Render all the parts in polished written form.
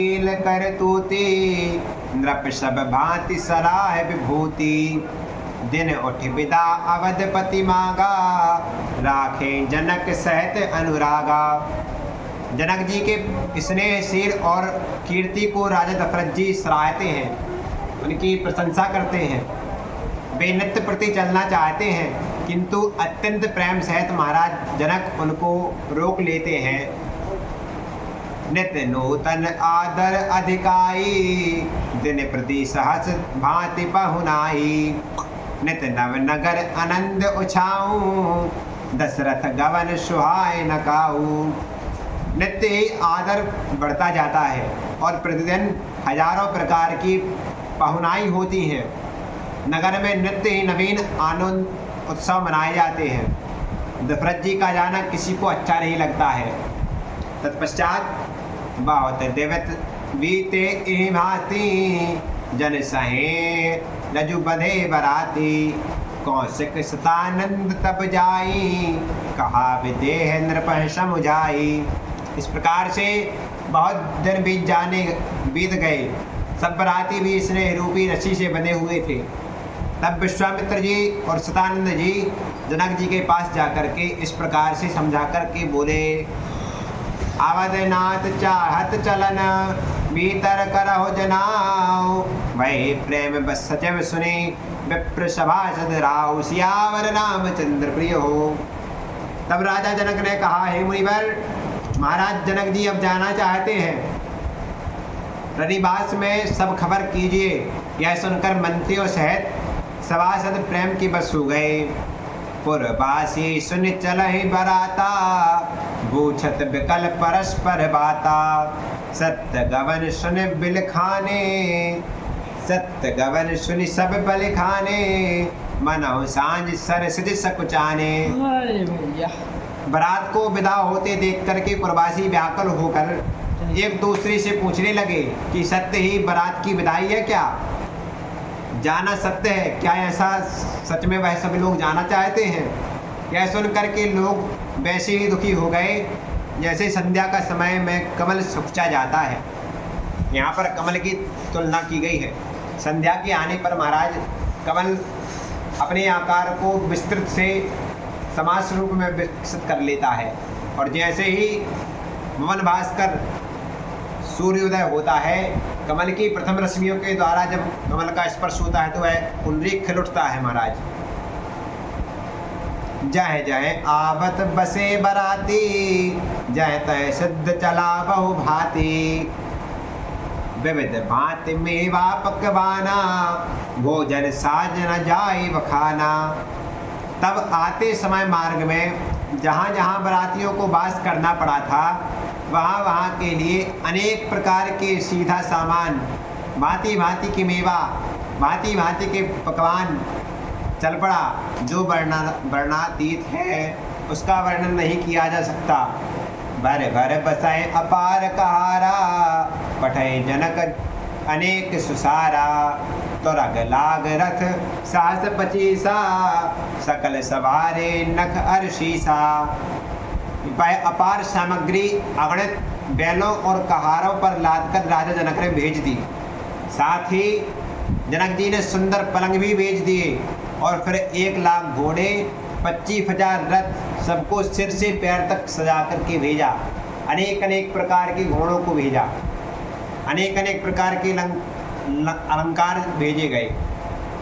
नील कर तूती नृप सब भांति सराह विभूति। दिन उठ विदा अवधपति मांगा राखे जनक सहित अनुरागा। जनक जी के स्नेहशील और कीर्ति को राजा दशरथ जी सराहते हैं, उनकी प्रशंसा करते हैं। वे नित्य प्रति चलना चाहते हैं किंतु अत्यंत प्रेम सहित महाराज जनक उनको रोक लेते हैं। नित्य नूतन आदर अधिकाई दिन प्रति सहस भांति पहुनाई। नित नव नगर आनंद उछाऊं दशरथ गवन सुहाय नकाऊ। नित्य ही आदर बढ़ता जाता है और प्रतिदिन हजारों प्रकार की पहुनाई होती हैं। नगर में नित्य ही नवीन आनंद उत्सव मनाए जाते हैं। दशरथ जी का जाना किसी को अच्छा नहीं लगता है। तत्पश्चात बहुत दिवस बीते एहि भांति जन सहे रजु बधे बराती। कौशिक सतानंद तब जाई कहा विदेह नृपह समुझाई। इस प्रकार से बहुत दिन बीत गए। सब बराती भी स्नेह रूपी रस्सी से बंधे हुए थे। तब विश्वामित्र जी और सतानंद जी जनक जी के पास जाकर के इस प्रकार से समझा कर के बोले, अवधनाथ चाहत चलन भीतर करहो जनाओ। वही प्रेम बस सजव सुने विप्र सभासद राव। सियावर रामचंद्र प्रिय हो। तब राजा जनक ने कहा, हे मुनिवर, महाराज जनक जी अब जाना चाहते हैं। रनिवास में सब खबर कीजिए। यह सुनकर मंत्रियों सहित सभासद प्रेम की बस हो गए। पुरवासी सुन चलहि बराता बूझत विकल परस्पर बाता। सत्य गवन सुन बिलखाने सत्य गवन सुन सब बलिखाने। मनहु सांझ सरसिज सकुचाने। बारात को विदा होते देख करके प्रवासी व्याकुल होकर एक दूसरे से पूछने लगे कि सत्य ही बारात की विदाई है क्या? जाना सत्य है क्या? ऐसा सच में वह सब लोग जाना चाहते हैं? यह सुन करके लोग वैसे ही दुखी हो गए जैसे संध्या का समय में कमल सूखा जाता है। यहाँ पर कमल की तुलना की गई है। संध्या के आने पर महाराज कमल अपने आकार को विस्तृत से समास रूप में विकसित कर लेता है और जैसे ही भुवन भास्कर सूर्योदय होता है, कमल की प्रथम रश्मियों के द्वारा जब कमल का स्पर्श होता है तो वह पुंडरीक खिल उठता है। महाराज जय जय आवत बसे बराती जय तय सिद्ध चला बहु भांति। विविध भांति मेवा पकवाना भोजन साज न जाए बखाना। तब आते समय मार्ग में जहाँ जहाँ बरातियों को वास करना पड़ा था वहाँ वहाँ के लिए अनेक प्रकार के सीधा सामान, भांति भांति की मेवा, भांति भांति के पकवान चल पड़ा। जो वर्णातीत है उसका वर्णन नहीं किया जा सकता। भर भर बसाए अपार कहारा पठे जनक अनेक सुसारा। तुरग लाग रथ साहस पचीसा सकल सवारे नख अर्शीसा। वह अपार सामग्री अगणित बैलों और कहारों पर लादकर राजा जनक ने भेज दी। साथ ही जनक जी ने सुंदर पलंग भी भेज दिए और फिर 1 लाख घोड़े, 25,000 रथ, सबको सिर से पैर तक सजा करके भेजा। अनेक अनेक प्रकार के घोड़ों को भेजा, अनेक अनेक प्रकार के अलंकार भेजे गए।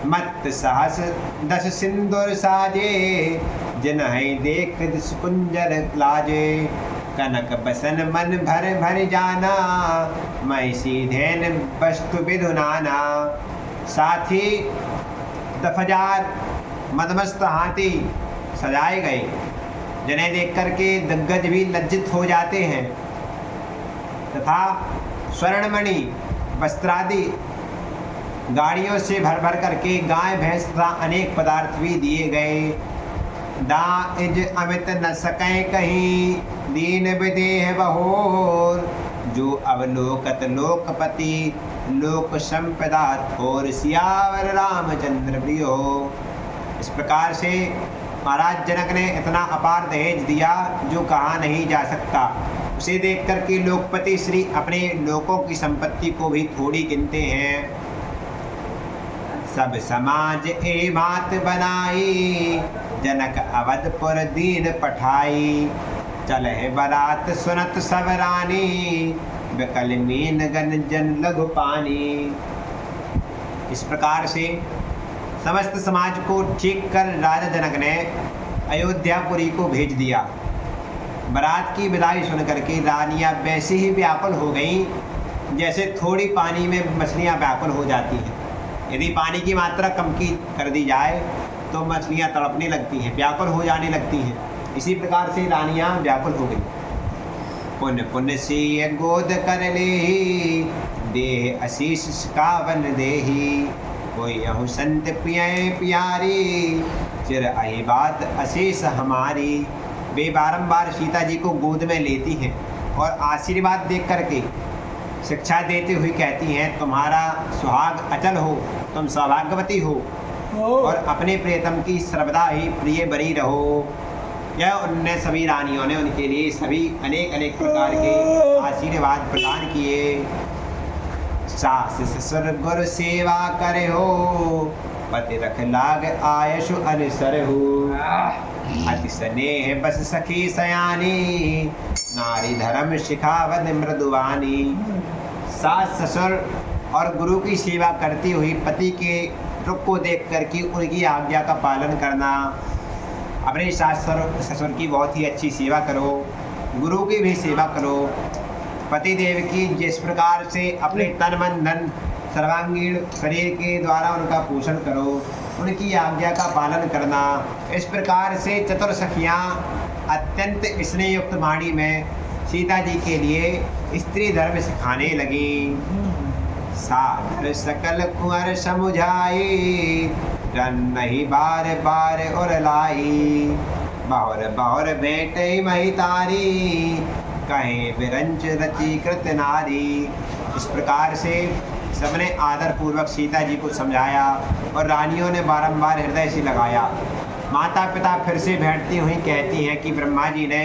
मत सहस 10 सिंदूर साजे जिन्हि देख कुंजर लाजे। कनक बसन मन भर भर जाना मैं सीधेन वस्तु विधुनाना। साथ ही 10,000 मदमस्त हाथी सजाए गए जिन्हें देख करके दिग्गज भी लज्जित हो जाते हैं। तथा स्वर्णमणि वस्त्रादि गाड़ियों से भर भर करके गाय भैंस तथा अनेक पदार्थ भी दिए गए। दाइज अमित न सकें कहीं दीन विदेह बहोर। जो अवलोकत लोकपति लोक संपदा थोर। सियावर रामचंद्र प्रिय हो। इस प्रकार से महाराज जनक ने इतना अपार दहेज दिया जो कहा नहीं जा सकता। उसे देख करके लोकपति श्री अपने लोकों की संपत्ति को भी थोड़ी गिनते हैं। सब समाज ए बात बनाई, जनक अवधपुर दीन पठाई। चलह बरात सुनत सब रानी, बिकल मीन गन जन लघु पानी। इस प्रकार से समस्त समाज को ठीक कर राजा जनक ने अयोध्यापुरी को भेज दिया। बारात की विदाई सुन करके रानियां वैसे ही व्याकुल हो गईं जैसे थोड़ी पानी में मछलियां व्याकुल हो जाती हैं। यदि पानी की मात्रा कम की कर दी जाए तो मछलियां तड़पने लगती हैं, व्याकुल हो जाने लगती हैं। इसी प्रकार से रानियां व्याकुल हो गई। पुण्य पुण्य से गोद कर ले, देह आशीष कावन देही। कोई यहु संत पिय प्यारी, चिर आई बात आशीष हमारी। वे बारंबार सीता जी को गोद में लेती हैं और आशीर्वाद देख करके शिक्षा देते हुए कहती हैं, तुम्हारा सुहाग अचल हो, तुम सौभाग्यवती हो और अपने प्रियतम की सर्वदा ही प्रिय बनी रहो। यह उनने सभी रानियों ने उनके लिए सभी अनेक अनेक प्रकार के आशीर्वाद प्रदान किए। सास ससुर गुरु सेवा करे हो, पति रख लाग आयशु अनसर हो। अति स्नेह बस सखी सयानी, नारी धर्म शिखावत मृदुवानी। सास ससुर और गुरु की सेवा करती हुई पति के रुख को देख करके उनकी आज्ञा का पालन करना। अपने सास ससुर की बहुत ही अच्छी सेवा करो, गुरु की भी सेवा करो। पति देव की जिस प्रकार से अपने तन मन धन सर्वांगीण शरीर के द्वारा उनका पोषण करो, उनकी आज्ञा का पालन करना। इस प्रकार से चतुर सखियाँ अत्यंत स्नेहयुक्त वाणी में सीता जी के लिए स्त्री धर्म सिखाने लगी। साधर सकल कुंवर समुझाई, रन नहीं बार बार और लाई। बहुर बहुर बेटे महितारी, कहीं विरंच रची कृत नारी। इस प्रकार से सबने आदर पूर्वक सीता जी को समझाया और रानियों ने बारंबार हृदय से लगाया। माता पिता फिर से बैठती हुई कहती हैं कि ब्रह्मा जी ने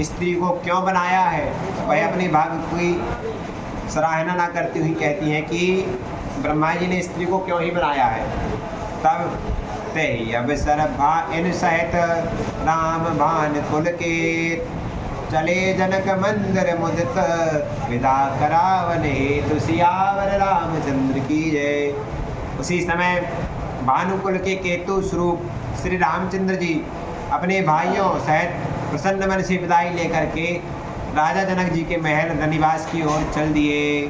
स्त्री को क्यों बनाया है। वह अपने भाग्य की सराहना ना करती हुई कहती हैं कि ब्रह्मा जी ने स्त्री को क्यों ही बनाया है। तब ते अवसर भा इन सहित राम भान कुल के, चले जनक मंदिर मुदित विदा करावन हेतु। सियावर रामचंद्र की जय। उसी समय भानुकुल के केतु स्वरूप श्री रामचंद्र जी अपने भाइयों सहित प्रसन्न मन से विदाई लेकर के राजा जनक जी के महल रनिवास की ओर चल दिए।